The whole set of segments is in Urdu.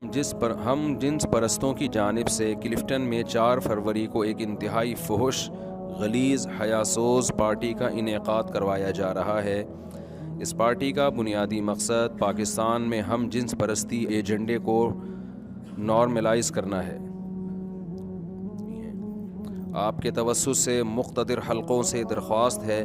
ہم جنس پرستوں کی جانب سے کلفٹن میں 4 فروری کو ایک انتہائی فحش، غلیظ، حیاسوز پارٹی کا انعقاد کروایا جا رہا ہے۔ اس پارٹی کا بنیادی مقصد پاکستان میں ہم جنس پرستی ایجنڈے کو نارملائز کرنا ہے۔ آپ کے توسط سے مقتدر حلقوں سے درخواست ہے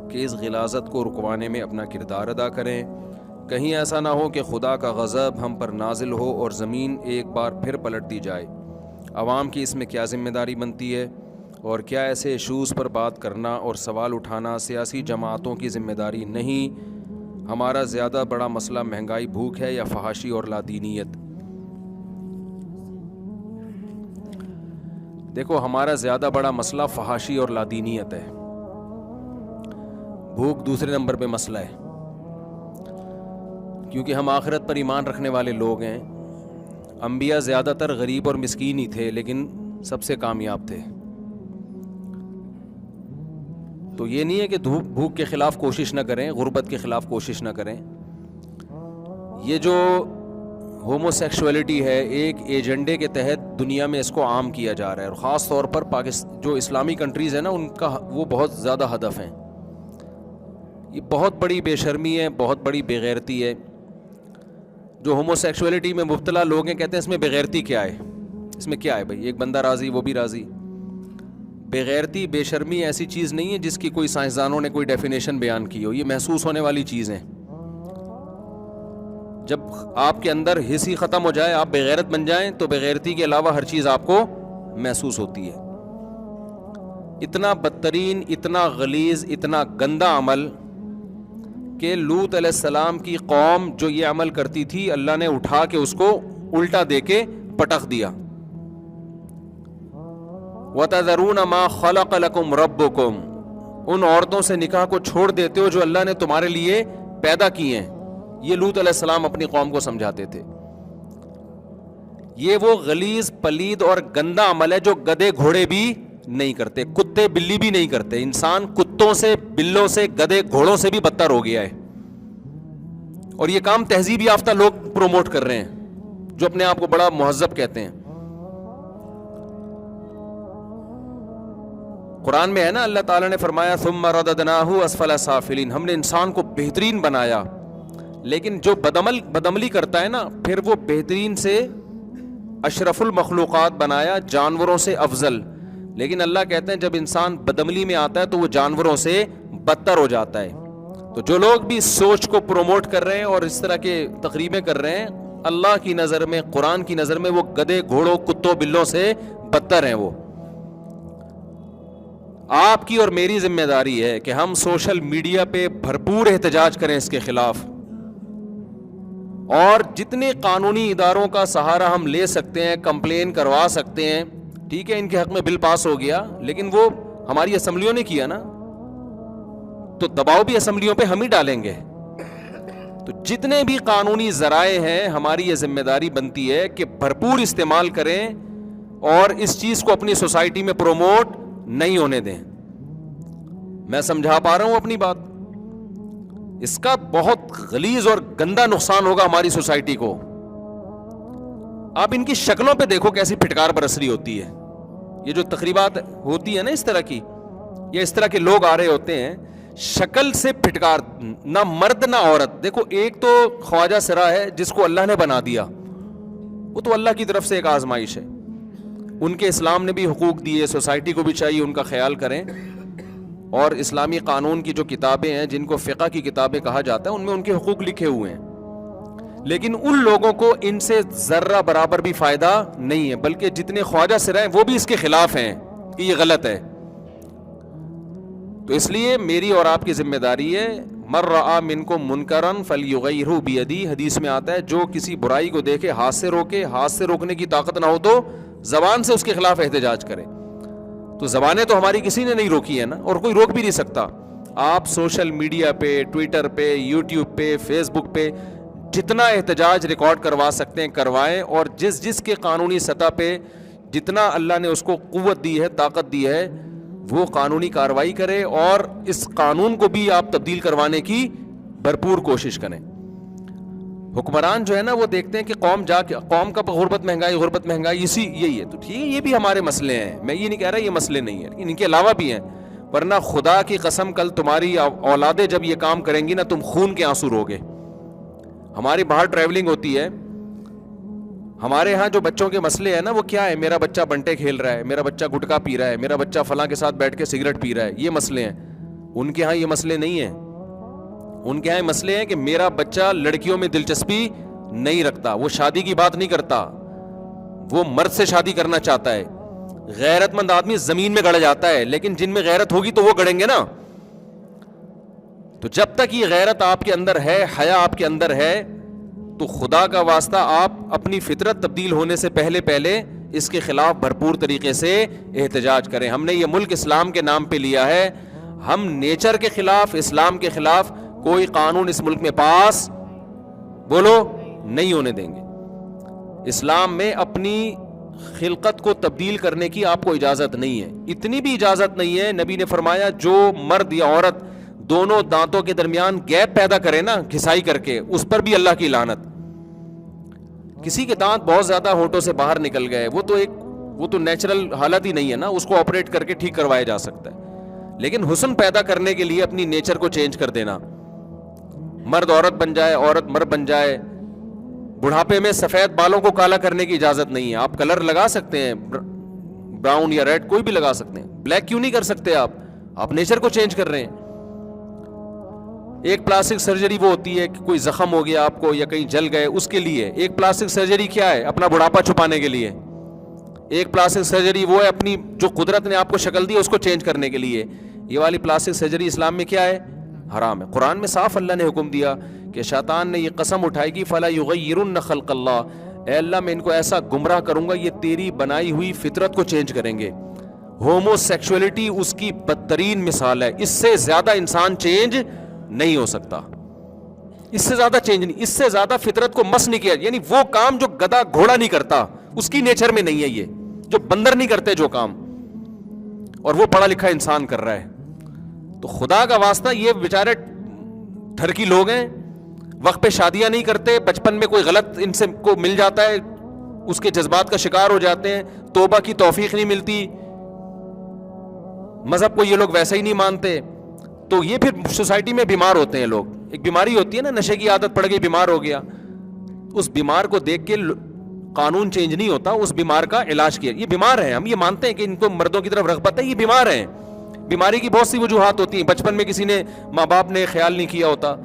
کہ اس غلاظت کو رکوانے میں اپنا کردار ادا کریں۔ کہیں ایسا نہ ہو کہ خدا کا غضب ہم پر نازل ہو اور زمین ایک بار پھر پلٹ دی جائے۔ عوام کی اس میں کیا ذمہ داری بنتی ہے اور کیا ایسے ایشوز پر بات کرنا اور سوال اٹھانا سیاسی جماعتوں کی ذمہ داری نہیں؟ ہمارا زیادہ بڑا مسئلہ مہنگائی، بھوک ہے یا فحاشی اور لادینیت؟ دیکھو، ہمارا زیادہ بڑا مسئلہ فحاشی اور لادینیت ہے۔ بھوک دوسرے نمبر پہ مسئلہ ہے، کیونکہ ہم آخرت پر ایمان رکھنے والے لوگ ہیں۔ انبیاء زیادہ تر غریب اور مسکین ہی تھے، لیکن سب سے کامیاب تھے۔ تو یہ نہیں ہے کہ بھوک کے خلاف کوشش نہ کریں، غربت کے خلاف کوشش نہ کریں۔ یہ جو ہومو سیکشولیٹی ہے، ایک ایجنڈے کے تحت دنیا میں اس کو عام کیا جا رہا ہے، اور خاص طور پر جو اسلامی کنٹریز ہیں نا، ان کا وہ بہت زیادہ ہدف ہیں۔ یہ بہت بڑی بے شرمی ہے، بہت بڑی بے غیرتی ہے۔ جو ہومو سیکشولیٹی میں مبتلا لوگ ہیں کہتے ہیں اس میں بے غیرتی کیا ہے؟ اس میں کیا ہے بھائی؟ ایک بندہ راضی وہ بھی راضی۔ بے غیرتی، بے شرمی ایسی چیز نہیں ہے جس کی کوئی سائنسدانوں نے کوئی ڈیفینیشن بیان کی ہو۔ یہ محسوس ہونے والی چیز ہے۔ جب آپ کے اندر حس ہی ختم ہو جائے، آپ بے غیرت بن جائیں، تو بے غیرتی کے علاوہ ہر چیز آپ کو محسوس ہوتی ہے۔ اتنا بدترین، اتنا غلیظ، اتنا گندا عمل کہ لوط علیہ السلام کی قوم جو یہ عمل کرتی تھی، اللہ نے اٹھا کے اس کو الٹا دے کے پٹخ دیا۔ وَتَذَرُونَ مَا خَلَقَ لَكُمْ رَبُّكُمْ، ان عورتوں سے نکاح کو چھوڑ دیتے ہو جو اللہ نے تمہارے لیے پیدا کی ہیں۔ یہ لوط علیہ السلام اپنی قوم کو سمجھاتے تھے۔ یہ وہ غلیظ، پلید اور گندا عمل ہے جو گدھے گھوڑے بھی نہیں کرتے، کتے بلی بھی نہیں کرتے۔ انسان کتوں سے، بلوں سے، گدھے گھوڑوں سے بھی بدتر ہو گیا ہے، اور یہ کام تہذیب یافتہ لوگ پروموٹ کر رہے ہیں جو اپنے آپ کو بڑا مہذب کہتے ہیں۔ قرآن میں ہے نا، اللہ تعالیٰ نے فرمایا ثم رددناہ اسفل سافلین، ہم نے انسان کو بہترین بنایا، لیکن جو بدعملی کرتا ہے نا، پھر وہ بہترین سے اشرف المخلوقات بنایا، جانوروں سے افضل۔ لیکن اللہ کہتے ہیں جب انسان بدعملی میں آتا ہے تو وہ جانوروں سے بدتر ہو جاتا ہے۔ تو جو لوگ بھی اس سوچ کو پروموٹ کر رہے ہیں اور اس طرح کے تقریبیں کر رہے ہیں، اللہ کی نظر میں، قرآن کی نظر میں وہ گدھے گھوڑوں، کتوں، بلوں سے بدتر ہیں۔ وہ آپ کی اور میری ذمہ داری ہے کہ ہم سوشل میڈیا پہ بھرپور احتجاج کریں اس کے خلاف، اور جتنے قانونی اداروں کا سہارا ہم لے سکتے ہیں، کمپلین کروا سکتے ہیں۔ ٹھیک ہے، ان کے حق میں بل پاس ہو گیا، لیکن وہ ہماری اسمبلیوں نے کیا نا، تو دباؤ بھی اسمبلیوں پہ ہم ہی ڈالیں گے۔ تو جتنے بھی قانونی ذرائع ہیں، ہماری یہ ذمہ داری بنتی ہے کہ بھرپور استعمال کریں اور اس چیز کو اپنی سوسائٹی میں پروموٹ نہیں ہونے دیں۔ میں سمجھا پا رہا ہوں اپنی بات؟ اس کا بہت غلیظ اور گندا نقصان ہوگا ہماری سوسائٹی کو۔ آپ ان کی شکلوں پہ دیکھو کیسی پھٹکار برس رہی ہوتی ہے۔ یہ جو تقریبات ہوتی ہے نا اس طرح کی، یا اس طرح کے لوگ آ رہے ہوتے ہیں، شکل سے پھٹکار، نہ مرد نہ عورت۔ دیکھو، ایک تو خواجہ سرا ہے جس کو اللہ نے بنا دیا، وہ تو اللہ کی طرف سے ایک آزمائش ہے۔ ان کے اسلام نے بھی حقوق دیے، سوسائٹی کو بھی چاہیے ان کا خیال کریں، اور اسلامی قانون کی جو کتابیں ہیں جن کو فقہ کی کتابیں کہا جاتا ہے، ان میں ان کے حقوق لکھے ہوئے ہیں۔ لیکن ان لوگوں کو ان سے ذرہ برابر بھی فائدہ نہیں ہے، بلکہ جتنے خواجہ سرا ہیں وہ بھی اس کے خلاف ہیں کہ یہ غلط ہے۔ تو اس لیے میری اور آپ کی ذمہ داری ہے، من رأى منکم منکرا فلیغیرہ بیدی، حدیث میں آتا ہے جو کسی برائی کو دیکھے ہاتھ سے روکے، ہاتھ سے روکنے کی طاقت نہ ہو تو زبان سے اس کے خلاف احتجاج کرے۔ تو زبانیں تو ہماری کسی نے نہیں روکی ہے نا، اور کوئی روک بھی نہیں سکتا۔ آپ سوشل میڈیا پہ، ٹویٹر پہ، یوٹیوب پہ، فیس بک پہ جتنا احتجاج ریکارڈ کروا سکتے ہیں کروائیں، اور جس کے قانونی سطح پہ جتنا اللہ نے اس کو قوت دی ہے، طاقت دی ہے، وہ قانونی کارروائی کرے، اور اس قانون کو بھی آپ تبدیل کروانے کی بھرپور کوشش کریں۔ حکمران جو ہے نا وہ دیکھتے ہیں کہ قوم کا غربت مہنگائی یہی ہے، تو ٹھیک ہے یہ بھی ہمارے مسئلے ہیں، میں یہ نہیں کہہ رہا یہ مسئلے نہیں ہیں، لیکن ان کے علاوہ بھی ہیں، ورنہ خدا کی قسم کل تمہاری اولادیں جب یہ کام کریں گی نا تم خون کے آنسو روگے. ہماری باہر ٹریولنگ ہوتی ہے، ہمارے ہاں جو بچوں کے مسئلے ہیں نا وہ کیا ہے، میرا بچہ بنٹے کھیل رہا ہے، میرا بچہ گٹکا پی رہا ہے، میرا بچہ فلاں کے ساتھ بیٹھ کے سگریٹ پی رہا ہے، یہ مسئلے ہیں. ان کے ہاں یہ مسئلے نہیں ہیں، ان کے ہاں مسئلے ہیں کہ میرا بچہ لڑکیوں میں دلچسپی نہیں رکھتا، وہ شادی کی بات نہیں کرتا، وہ مرد سے شادی کرنا چاہتا ہے. غیرت مند آدمی زمین میں گڑ جاتا ہے، لیکن جن میں غیرت ہوگی تو وہ گڑیں گے نا. تو جب تک یہ غیرت آپ کے اندر ہے، حیا آپ کے اندر ہے، تو خدا کا واسطہ آپ اپنی فطرت تبدیل ہونے سے پہلے اس کے خلاف بھرپور طریقے سے احتجاج کریں. ہم نے یہ ملک اسلام کے نام پہ لیا ہے، ہم نیچر کے خلاف، اسلام کے خلاف کوئی قانون اس ملک میں پاس بولو نہیں ہونے دیں گے. اسلام میں اپنی خلقت کو تبدیل کرنے کی آپ کو اجازت نہیں ہے، اتنی بھی اجازت نہیں ہے. نبی نے فرمایا جو مرد یا عورت دونوں دانتوں کے درمیان گیپ پیدا کرے نا گھسائی کر کے، اس پر بھی اللہ کی لعنت. کسی کے دانت بہت زیادہ ہونٹوں سے باہر نکل گئے، وہ تو نیچرل حالت ہی نہیں ہے نا، اس کو آپریٹ کر کے ٹھیک کروایا جا سکتا ہے. لیکن حسن پیدا کرنے کے لیے اپنی نیچر کو چینج کر دینا، مرد عورت بن جائے، عورت مرد بن جائے. بڑھاپے میں سفید بالوں کو کالا کرنے کی اجازت نہیں ہے. آپ کلر لگا سکتے ہیں، براؤن یا ریڈ کوئی بھی لگا سکتے ہیں، بلیک کیوں نہیں کر سکتے؟ آپ نیچر کو چینج کر رہے ہیں. ایک پلاسٹک سرجری وہ ہوتی ہے کہ کوئی زخم ہو گیا آپ کو یا کہیں جل گئے، اس کے لیے. ایک پلاسٹک سرجری کیا ہے؟ اپنا بڑھاپا چھپانے کے لیے. ایک پلاسٹک سرجری وہ ہے اپنی جو قدرت نے آپ کو شکل دی اس کو چینج کرنے کے لیے. یہ والی پلاسٹک سرجری اسلام میں کیا ہے؟ حرام ہے. قرآن میں صاف اللہ نے حکم دیا کہ شیطان نے یہ قسم اٹھائی کہ فلا یغیرن خلق اللہ، اے اللہ میں ان کو ایسا گمراہ کروں گا یہ تیری بنائی ہوئی فطرت کو چینج کریں گے. ہومو سیکشولیٹی اس کی بدترین مثال ہے. اس سے زیادہ انسان چینج نہیں ہو سکتا، اس سے زیادہ چینج نہیں، اس سے زیادہ فطرت کو مس نہیں کیا. یعنی وہ کام جو گدھا گھوڑا نہیں کرتا اس کی نیچر میں نہیں ہے، یہ جو بندر نہیں کرتے جو کام، اور وہ پڑھا لکھا انسان کر رہا ہے. تو خدا کا واسطہ یہ بیچارے ٹھرکی لوگ ہیں، وقت پہ شادیاں نہیں کرتے، بچپن میں کوئی غلط ان سے کو مل جاتا ہے، اس کے جذبات کا شکار ہو جاتے ہیں، توبہ کی توفیق نہیں ملتی، مذہب کو یہ لوگ ویسا ہی نہیں مانتے. تو یہ پھر سوسائٹی میں بیمار ہوتے ہیں لوگ. ایک بیماری ہوتی ہے نا، نشے کی عادت پڑ گئی، بیمار ہو گیا. اس بیمار کو دیکھ کے قانون چینج نہیں ہوتا، اس بیمار کا علاج کیا. یہ بیمار ہیں، ہم یہ مانتے ہیں کہ ان کو مردوں کی طرف رغبت ہے، یہ بیمار ہیں. بیماری کی بہت سی وجوہات ہوتی ہیں. بچپن میں کسی نے، ماں باپ نے خیال نہیں کیا ہوتا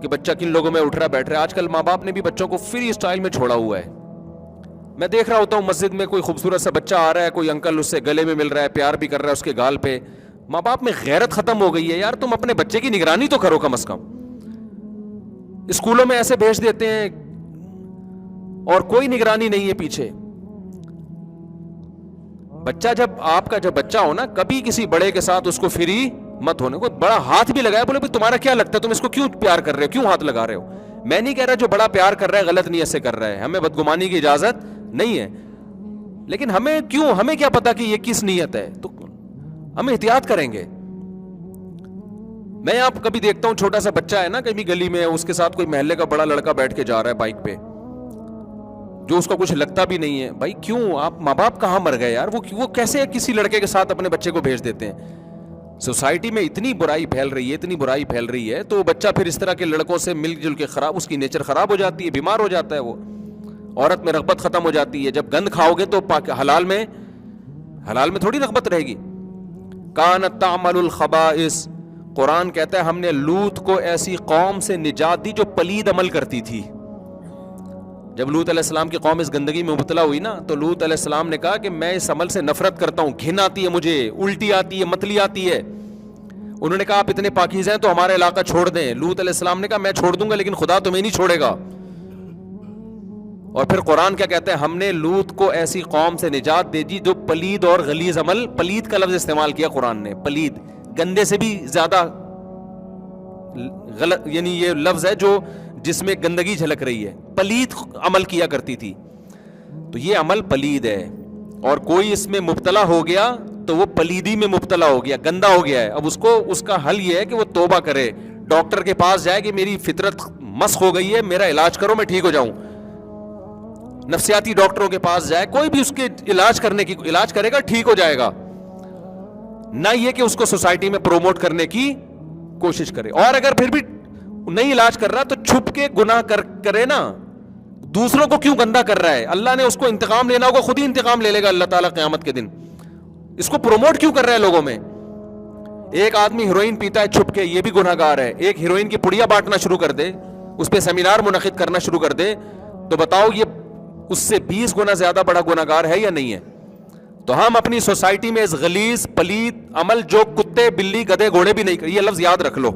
کہ بچہ کن لوگوں میں اٹھ رہا بیٹھ رہا ہے. آج کل ماں باپ نے بھی بچوں کو فری اسٹائل میں چھوڑا ہوا ہے. میں دیکھ رہا ہوتا ہوں مسجد میں کوئی خوبصورت سا بچہ آ رہا ہے، کوئی انکل اس سے گلے میں مل رہا ہے، پیار بھی کر رہا ہے اس کے گال پہ. ماں باپ میں غیرت ختم ہو گئی ہے. یار تم اپنے بچے کی نگرانی تو کرو کم از کم. اسکولوں میں ایسے بھیج دیتے ہیں اور کوئی نگرانی نہیں ہے پیچھے. بچہ جب بچہ ہو نا، کبھی کسی بڑے کے ساتھ اس کو فری مت ہونے کو. بڑا ہاتھ بھی لگایا، بولے تمہارا کیا لگتا ہے، تم اس کو کیوں پیار کر رہے ہو، کیوں ہاتھ لگا رہے ہو؟ میں نہیں کہہ رہا جو بڑا پیار کر رہا ہے غلط نیت سے کر رہا ہے، ہمیں بدگمانی کی اجازت نہیں ہے. لیکن ہمیں کیا پتا کہ یہ کس نیت ہے، تو ہم احتیاط کریں گے. میں آپ کبھی دیکھتا ہوں چھوٹا سا بچہ ہے نا کبھی گلی میں، اس کے ساتھ کوئی محلے کا بڑا لڑکا بیٹھ کے جا رہا ہے بائک پہ، جو اس کو کچھ لگتا بھی نہیں ہے. بھائی کیوں؟ آپ ماں باپ کہاں مر گئے یار؟ وہ کیسے کسی لڑکے کے ساتھ اپنے بچے کو بھیج دیتے ہیں؟ سوسائٹی میں اتنی برائی پھیل رہی ہے تو بچہ پھر اس طرح کے لڑکوں سے مل جل کے اس کی نیچر خراب ہو جاتی ہے، بیمار ہو جاتا ہے. وہ عورت میں رغبت ختم ہو جاتی ہے. جب گند کھاؤ گے تو حلال میں تھوڑی رغبت رہے گی. کانت تعمل الخبائث، قرآن کہتا ہے ہم نے لوط کو ایسی قوم سے نجات دی جو پلید عمل کرتی تھی. جب لوط علیہ السلام کی قوم اس گندگی میں مبتلا ہوئی نا، تو لوط علیہ السلام نے کہا کہ میں اس عمل سے نفرت کرتا ہوں، گھن آتی ہے مجھے، الٹی آتی ہے، متلی آتی ہے. انہوں نے کہا آپ اتنے پاکیزہ ہیں تو ہمارا علاقہ چھوڑ دیں. لوط علیہ السلام نے کہا میں چھوڑ دوں گا لیکن خدا تمہیں نہیں چھوڑے گا. اور پھر قرآن کیا کہتا ہے؟ ہم نے لوط کو ایسی قوم سے نجات دے دی جو پلید اور غلیظ عمل، پلید کا لفظ استعمال کیا قرآن نے. پلید گندے سے بھی زیادہ غلط، یعنی یہ لفظ ہے جو جس میں گندگی جھلک رہی ہے. پلید عمل کیا کرتی تھی. تو یہ عمل پلید ہے، اور کوئی اس میں مبتلا ہو گیا تو وہ پلیدی میں مبتلا ہو گیا، گندا ہو گیا ہے. اب اس کا حل یہ ہے کہ وہ توبہ کرے، ڈاکٹر کے پاس جائے کہ میری فطرت مسخ ہو گئی ہے, میرا علاج کرو میں ٹھیک ہو جاؤں. نفسیاتی ڈاکٹروں کے پاس جائے, کوئی بھی اس کے علاج کرے گا, ٹھیک ہو جائے گا. نہ یہ کہ اس کو سوسائٹی میں پروموٹ کرنے کی کوشش کرے, اور اگر پھر بھی نہیں علاج کر رہا تو چھپ کے گناہ کرے نا, دوسروں کو کیوں گندا کر رہا ہے؟ اللہ نے اس کو انتقام لینا ہوگا, خود ہی انتقام لے لے گا اللہ تعالیٰ قیامت کے دن. اس کو پروموٹ کیوں کر رہا ہے لوگوں میں؟ ایک آدمی ہیروئن پیتا ہے چھپ کے, یہ بھی گناہ گار ہے. ایک ہیروئن کی پڑیا بانٹنا شروع کر دے, اس پہ سیمینار منعقد کرنا شروع کر دے, تو بتاؤ یہ اس سے 20 گنا زیادہ بڑا گناہ گار ہے یا نہیں ہے؟ تو ہم اپنی سوسائٹی میں اس غلیظ پلید عمل جو کتے بلی گدھے گھوڑے بھی نہیں کر, یہ لفظ یاد رکھ لو.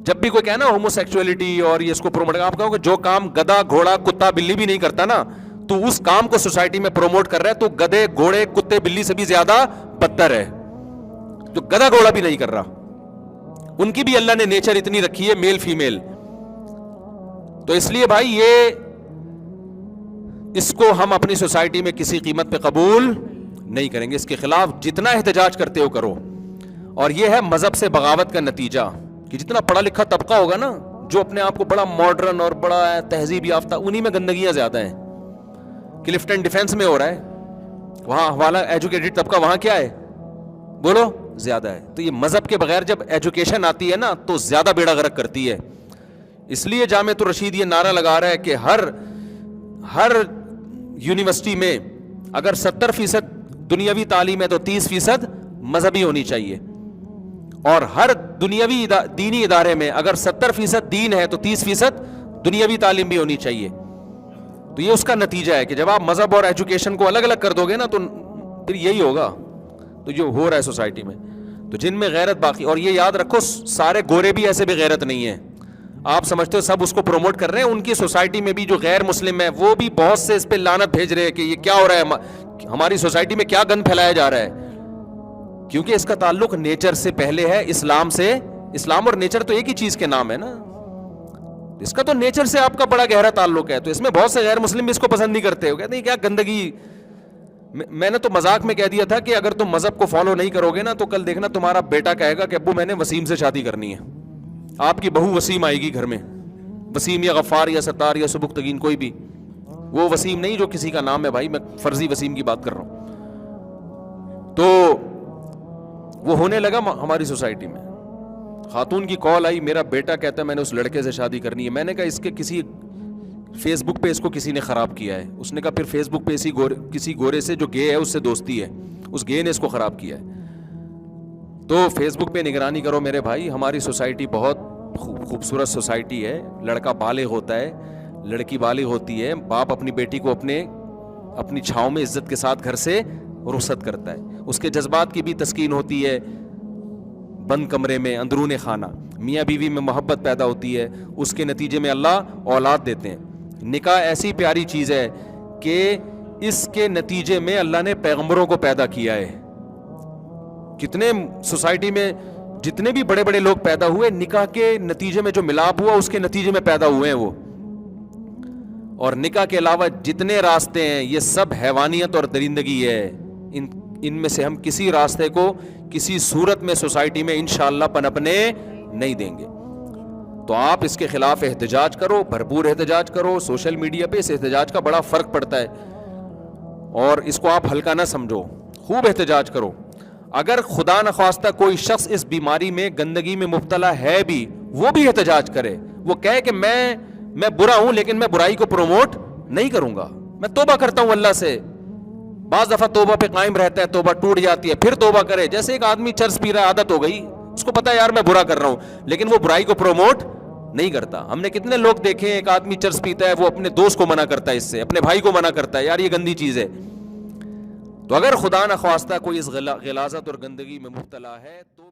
جب بھی کوئی کہے نا ہومو سیکچولیٹی اور یہ اس کو پروموٹ, آپ کہو کہ جو کام گدھا گھوڑا کتا بلی بھی نہیں کرتا نا, تو اس کام کو سوسائٹی میں پروموٹ کر رہا ہے, تو گدھے گھوڑے کتے بلی سے بھی زیادہ بدتر ہے. جو گدھا گھوڑا بھی نہیں کر رہا, ان کی بھی اللہ نے نیچر اتنی رکھی ہے, میل فیمیل. تو اس لیے بھائی اس کو ہم اپنی سوسائٹی میں کسی قیمت پہ قبول نہیں کریں گے. اس کے خلاف جتنا احتجاج کرتے ہو کرو. اور یہ ہے مذہب سے بغاوت کا نتیجہ, کہ جتنا پڑھا لکھا طبقہ ہوگا نا, جو اپنے آپ کو بڑا ماڈرن اور بڑا تہذیب یافتہ, انہی میں گندگیاں زیادہ ہیں. کلفٹن ڈیفینس میں ہو رہا ہے, وہاں والا ایجوکیٹڈ طبقہ وہاں کیا ہے بولو زیادہ ہے. تو یہ مذہب کے بغیر جب ایجوکیشن آتی ہے نا تو زیادہ بیڑا غرق کرتی ہے. اس لیے جامعۃ الرشید یہ نعرہ لگا رہا ہے کہ ہر یونیورسٹی میں اگر 70% دنیاوی تعلیم ہے تو 30% مذہبی ہونی چاہیے, اور ہر دنیاوی دینی ادارے میں اگر 70% دین ہے تو 30% دنیاوی تعلیم بھی ہونی چاہیے. تو یہ اس کا نتیجہ ہے کہ جب آپ مذہب اور ایجوکیشن کو الگ الگ کر دو گے نا تو پھر یہی ہوگا. تو جو ہو رہا ہے سوسائٹی میں, تو جن میں غیرت باقی, اور یہ یاد رکھو سارے گورے بھی ایسے بھی غیرت نہیں ہیں. آپ سمجھتے ہو سب اس کو پروموٹ کر رہے ہیں, ان کی سوسائٹی میں بھی جو غیر مسلم ہے وہ بھی بہت سے اس پہ لعنت بھیج رہے ہیں کہ یہ کیا ہو رہا ہے, ہماری سوسائٹی میں کیا گند پھیلایا جا رہا ہے. کیونکہ اس کا تعلق نیچر سے پہلے ہے, اسلام سے. اسلام اور نیچر تو ایک ہی چیز کے نام ہے نا, اس کا تو نیچر سے آپ کا بڑا گہرا تعلق ہے. تو اس میں بہت سے غیر مسلم بھی اس کو پسند نہیں کرتے, وہ کہتے ہیں کیا گندگی. میں نے تو مذاق میں کہہ دیا تھا کہ اگر تم مذہب کو فالو نہیں کرو گے نا تو کل دیکھنا تمہارا بیٹا کہے گا کہ ابو میں نے وسیم سے شادی کرنی ہے. آپ کی بہو وسیم آئے گی گھر میں, وسیم یا غفار یا ستار یا سبکتگین, کوئی بھی. وہ وسیم نہیں جو کسی کا نام ہے بھائی, میں فرضی وسیم کی بات کر رہا ہوں. تو وہ ہونے لگا ہماری سوسائٹی میں. خاتون کی کال آئی, میرا بیٹا کہتا ہے میں نے اس لڑکے سے شادی کرنی ہے. میں نے کہا اس کے کسی فیس بک پہ اس کو کسی نے خراب کیا ہے. اس نے کہا پھر فیس بک پہ کسی گورے سے جو گے ہے اس سے دوستی ہے, اس گے نے اس کو خراب کیا ہے. تو فیس بک پہ نگرانی کرو میرے بھائی. ہماری سوسائٹی بہت خوبصورت سوسائٹی ہے. لڑکا بالغ ہوتا ہے, لڑکی بالغ ہوتی ہے, باپ اپنی بیٹی کو اپنی چھاؤں میں عزت کے ساتھ گھر سے رخصت کرتا ہے. اس کے جذبات کی بھی تسکین ہوتی ہے بند کمرے میں, اندرون خانہ. میاں بیوی میں محبت پیدا ہوتی ہے, اس کے نتیجے میں اللہ اولاد دیتے ہیں. نکاح ایسی پیاری چیز ہے کہ اس کے نتیجے میں اللہ نے پیغمبروں کو پیدا کیا ہے. کتنے سوسائٹی میں جتنے بھی بڑے بڑے لوگ پیدا ہوئے, نکاح کے نتیجے میں جو ملاپ ہوا اس کے نتیجے میں پیدا ہوئے ہیں وہ. اور نکاح کے علاوہ جتنے راستے ہیں یہ سب حیوانیت اور درندگی ہے. ان میں سے ہم کسی راستے کو کسی صورت میں سوسائٹی میں انشاءاللہ پنپنے نہیں دیں گے. تو آپ اس کے خلاف احتجاج کرو, بھرپور احتجاج کرو. سوشل میڈیا پہ اس احتجاج کا بڑا فرق پڑتا ہے, اور اس کو آپ ہلکا نہ سمجھو, خوب احتجاج کرو. اگر خدا نخواستہ کوئی شخص اس بیماری میں گندگی میں مبتلا ہے بھی, وہ بھی احتجاج کرے. وہ کہے کہ میں برا ہوں لیکن میں برائی کو پروموٹ نہیں کروں گا, میں توبہ کرتا ہوں اللہ سے. بعض دفعہ توبہ پہ قائم رہتا ہے, توبہ ٹوٹ جاتی ہے, پھر توبہ کرے. جیسے ایک آدمی چرس پی رہا ہے, عادت ہو گئی, اس کو پتا ہے یار میں برا کر رہا ہوں, لیکن وہ برائی کو پروموٹ نہیں کرتا. ہم نے کتنے لوگ دیکھے ہیں, ایک آدمی چرس پیتا ہے, وہ اپنے دوست کو منع کرتا ہے, اس سے اپنے بھائی کو منع کرتا ہے, یار یہ گندی چیز ہے. تو اگر خدا نخواستہ کوئی اس غلاظت اور گندگی میں مبتلا ہے تو